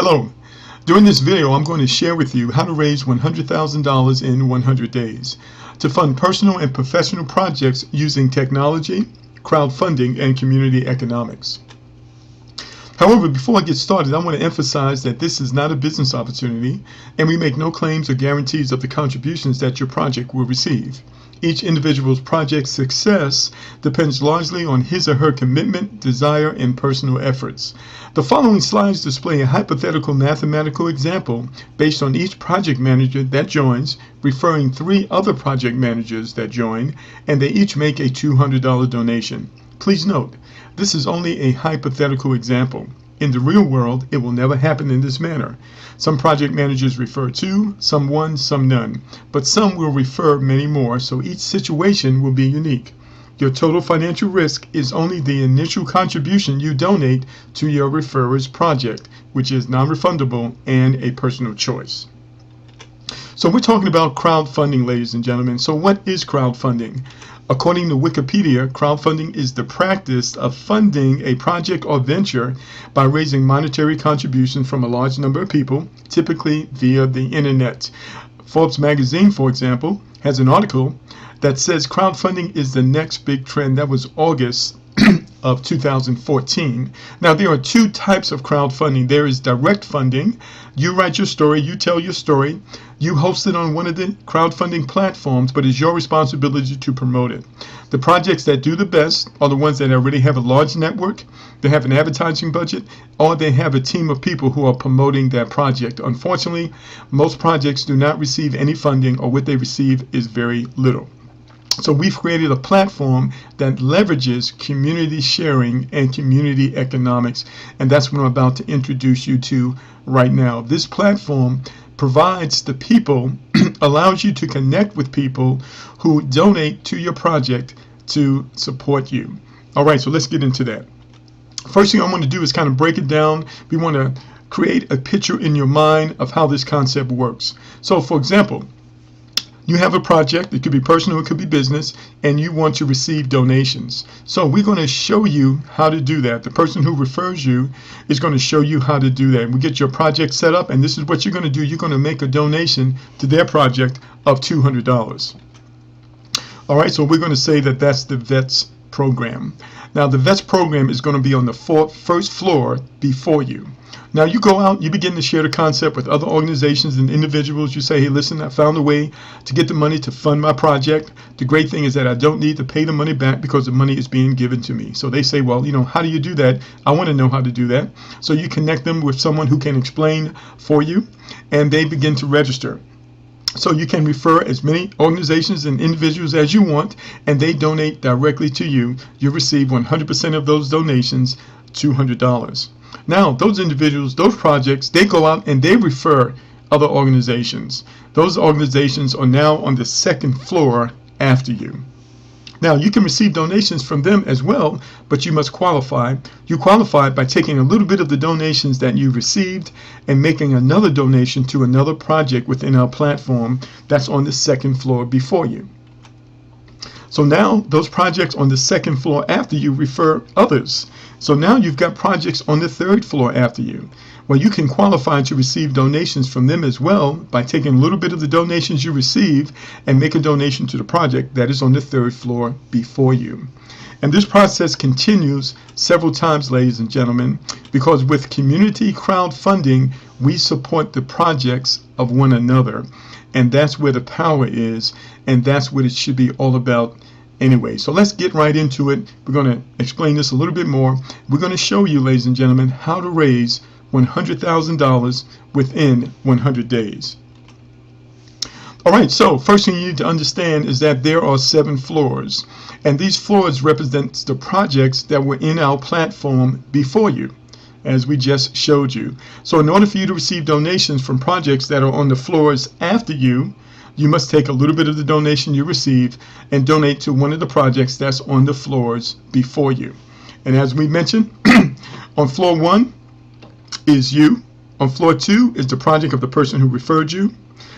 Hello. During this video, I'm going to share with you how to raise $100,000 in 100 days to fund personal and professional projects using technology, crowdfunding, and community economics. However, before I get started, I want to emphasize that this is not a business opportunity, and we make no claims or guarantees of the contributions that your project will receive. Each individual's project success depends largely on his or her commitment, desire, and personal efforts. The following slides display a hypothetical mathematical example based on each project manager that joins, referring 3 other project managers that join, and they each make a $200 donation. Please note, this is only a hypothetical example. In the real world, it will never happen in this manner. Some project managers refer 2, some 1, some none, but some will refer many more, so each situation will be unique. Your total financial risk is only the initial contribution you donate to your referrer's project, which is non-refundable and a personal choice. So we're talking about crowdfunding, ladies and gentlemen. So what is crowdfunding? According to Wikipedia, crowdfunding is the practice of funding a project or venture by raising monetary contributions from a large number of people, typically via the internet. Forbes magazine, for example, has an article that says crowdfunding is the next big trend. That was August of 2014. Now, there are 2 types of crowdfunding. There is direct funding. You write your story, you tell your story, you host it on one of the crowdfunding platforms, but it's your responsibility to promote it. The projects that do the best are the ones that already have a large network, they have an advertising budget, or they have a team of people who are promoting that project. Unfortunately, most projects do not receive any funding, or what they receive is very little. So we've created a platform that leverages community sharing and community economics, and that's what I'm about to introduce you to right now. This platform provides the people, allows you to connect with people who donate to your project to support you. All right, so let's get into that. First thing I want to do is kind of break it down. We want to create a picture in your mind of how this concept works. So for example, you have a project, it could be personal, it could be business, and you want to receive donations. So we're going to show you how to do that. The person who refers you is going to show you how to do that. We get your project set up, and this is what you're going to do. You're going to make a donation to their project of $200. All right, so we're going to say that that's the VETS program. Now, the VETS program is going to be on the first floor before you. Now you go out, you begin to share the concept with other organizations and individuals. You say, hey, listen, I found a way to get the money to fund my project. The great thing is that I don't need to pay the money back because the money is being given to me. So they say, well, how do you do that? I want to know how to do that. So you connect them with someone who can explain for you, and they begin to register. So you can refer as many organizations and individuals as you want, and they donate directly to you. You receive 100% of those donations, $200. Now, those individuals, those projects, they go out and they refer other organizations. Those organizations are now on the second floor after you. Now, you can receive donations from them as well, but you must qualify. You qualify by taking a little bit of the donations that you received and making another donation to another project within our platform that's on the second floor before you. So now those projects on the second floor after you refer others. So now you've got projects on the third floor after you. Well, you can qualify to receive donations from them as well by taking a little bit of the donations you receive and make a donation to the project that is on the third floor before you. And this process continues several times, ladies and gentlemen, because with community crowdfunding, we support the projects of one another. And that's where the power is, and that's what it should be all about anyway. So let's get right into it. We're going to explain this a little bit more. We're going to show you, ladies and gentlemen, how to raise $100,000 within 100 days. All right, so first thing you need to understand is that there are 7 floors, and these floors represent the projects that were in our platform before you, as we just showed you. So in order for you to receive donations from projects that are on the floors after you, you must take a little bit of the donation you receive and donate to one of the projects that's on the floors before you. And as we mentioned, on floor 1 is you. On floor 2 is the project of the person who referred you,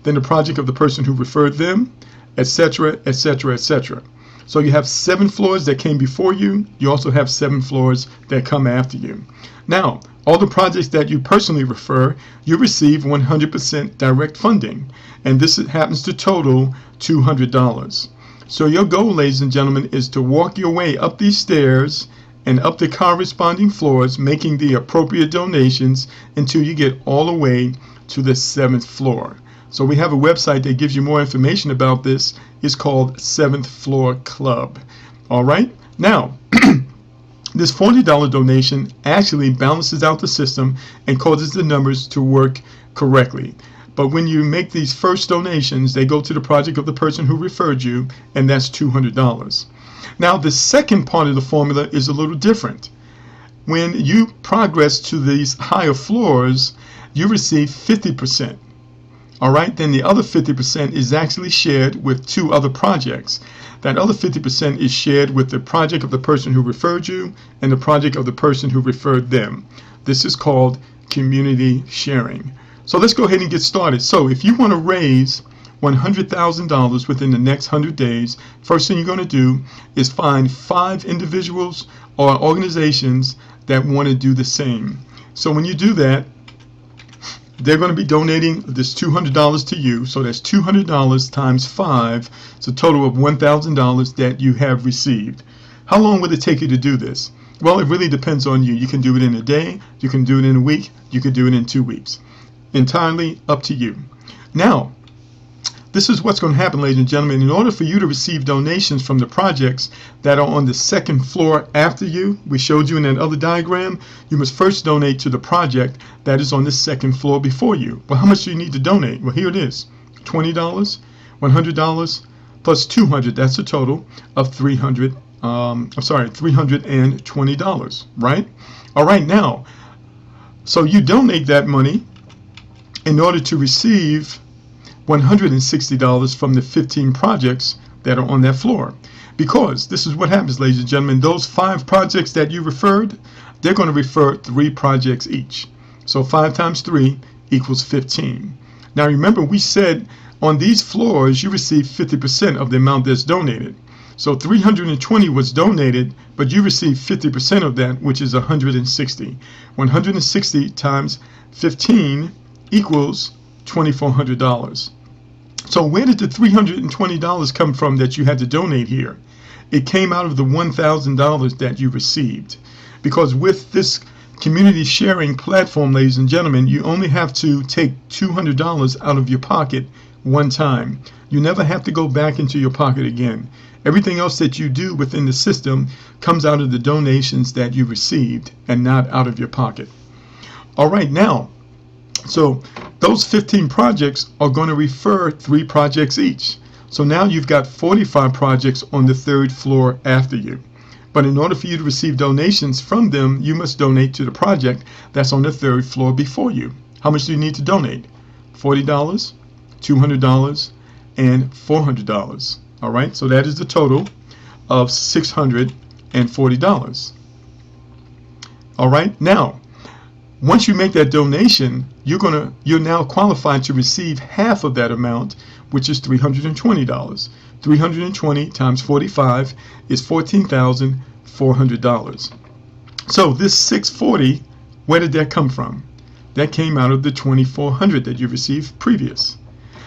then the project of the person who referred them, etc., etc., etc. So you have 7 floors that came before you. You also have 7 floors that come after you. Now, all the projects that you personally refer, you receive 100% direct funding, and this happens to total $200. So your goal, ladies and gentlemen, is to walk your way up these stairs and up the corresponding floors, making the appropriate donations until you get all the way to the 7th floor. So we have a website that gives you more information about this. It's called 7th Floor Club. All right, now this $40 donation actually balances out the system and causes the numbers to work correctly. But when you make these first donations, they go to the project of the person who referred you, and that's $200. Now, the second part of the formula is a little different. When you progress to these higher floors, you receive 50%. All right, then the other 50% is actually shared with 2 other projects. That other 50% is shared with the project of the person who referred you and the project of the person who referred them. This is called community sharing. So let's go ahead and get started. So if you want to raise $100,000 within the next 100 days, first thing you're going to do is find 5 individuals or organizations that want to do the same. So when you do that, they're going to be donating this $200 to you. So that's $200 times 5. It's a total of $1,000 that you have received. How long would it take you to do this? Well, it really depends on you. You can do it in a day, you can do it in a week, you can do it in 2 weeks. Entirely up to you. Now, this is what's going to happen, ladies and gentlemen. In order for you to receive donations from the projects that are on the 2nd floor after you, we showed you in that other diagram, you must first donate to the project that is on the 2nd floor before you. Well, how much do you need to donate? Well, here it is. $20, $100, plus $200. That's a total of $320, right? All right, now, so you donate that money in order to receive $160 from the 15 projects that are on that floor. Because this is what happens, ladies and gentlemen, those 5 projects that you referred, they're going to refer 3 projects each. So 5 times 3 equals 15. Now remember, we said on these floors you receive 50% of the amount that's donated. So 320 was donated, but you received 50% of that, which is 160. 160 times 15 equals $2,400. So where did the $320 come from that you had to donate here? It came out of the $1,000 that you received. Because with this community sharing platform, ladies and gentlemen, you only have to take $200 out of your pocket one time. You never have to go back into your pocket again. Everything else that you do within the system comes out of the donations that you received and not out of your pocket. All right, now, so those 15 projects are going to refer 3 projects each. So now you've got 45 projects on the 3rd floor after you. But in order for you to receive donations from them, you must donate to the project that's on the 3rd floor before you. How much do you need to donate? $40, $200, and $400. All right, so that is the total of $640. All right, now, once you make that donation, you're now qualified to receive half of that amount, which is $320. 320 times 45 is $14,400. So this 640, where did that come from? That came out of the 2,400 that you received previous.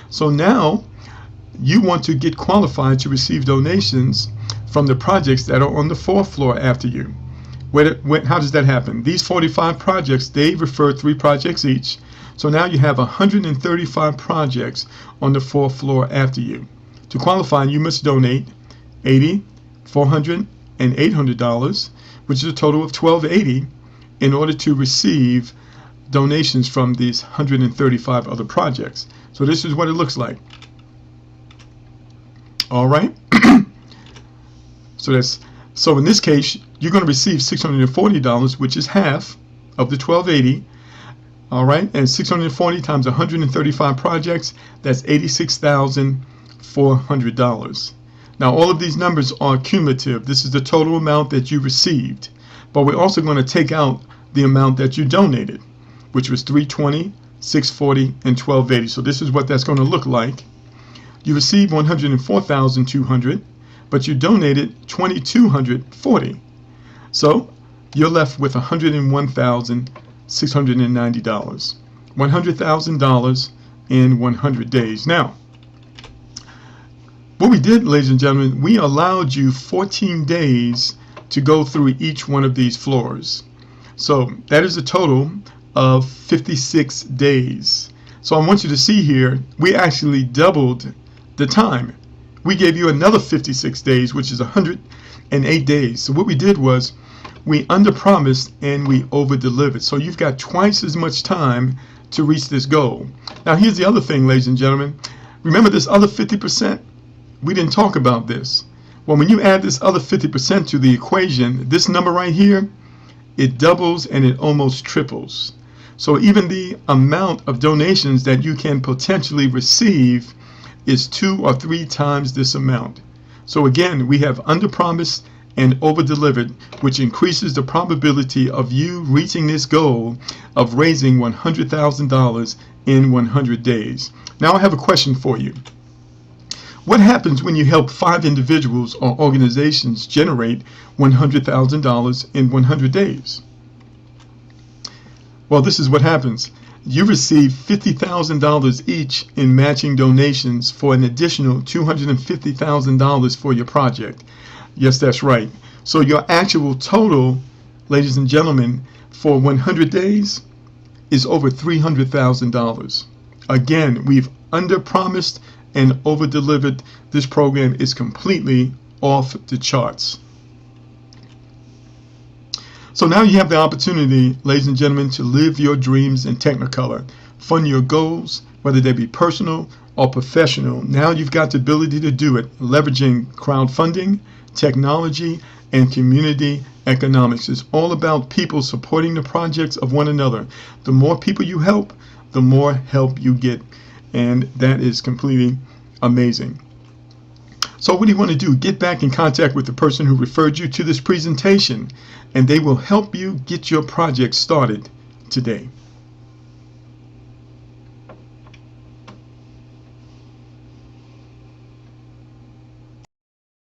So now you want to get qualified to receive donations from the projects that are on the 4th floor after you. How does that happen? These 45 projects, they refer 3 projects each. So now you have 135 projects on the 4th floor after you. To qualify, you must donate $80, $400, and $800, which is a total of $1,280, in order to receive donations from these 135 other projects. So this is what it looks like. All right. So in this case, you're going to receive $640, which is half of the $1,280. All right, and 640 times 135 projects, that's $86,400. Now all of these numbers are cumulative. This is the total amount that you received, but we're also going to take out the amount that you donated, which was $320, $640, and $1,280. So this is what that's going to look like. You received $104,200, but you donated $2,240. So you're left with $101,690. $100,000 in 100 days. Now, what we did, ladies and gentlemen, we allowed you 14 days to go through each one of these floors. So that is a total of 56 days. So I want you to see here, we actually doubled the time. We gave you another 56 days, which is 108 days. So what we did was we underpromised and we over-delivered. So you've got twice as much time to reach this goal. Now here's the other thing, ladies and gentlemen. Remember this other 50%? We didn't talk about this. Well, when you add this other 50% to the equation, this number right here, it doubles and it almost triples. So even the amount of donations that you can potentially receive is 2 or 3 times this amount. So again, we have underpromised and over-delivered, which increases the probability of you reaching this goal of raising $100,000 in 100 days. Now I have a question for you. What happens when you help 5 individuals or organizations generate $100,000 in 100 days? Well, this is what happens. You receive $50,000 each in matching donations for an additional $250,000 for your project. Yes, that's right. So your actual total, ladies and gentlemen, for 100 days is over $300,000. Again, we've underpromised and over-delivered. This program is completely off the charts. So now you have the opportunity, ladies and gentlemen, to live your dreams in Technicolor. Fund your goals, whether they be personal or professional. Now you've got the ability to do it, leveraging crowdfunding, technology, and community economics. It's all about people supporting the projects of one another. The more people you help, the more help you get. And that is completely amazing. So what do you want to do? Get back in contact with the person who referred you to this presentation, and they will help you get your project started today.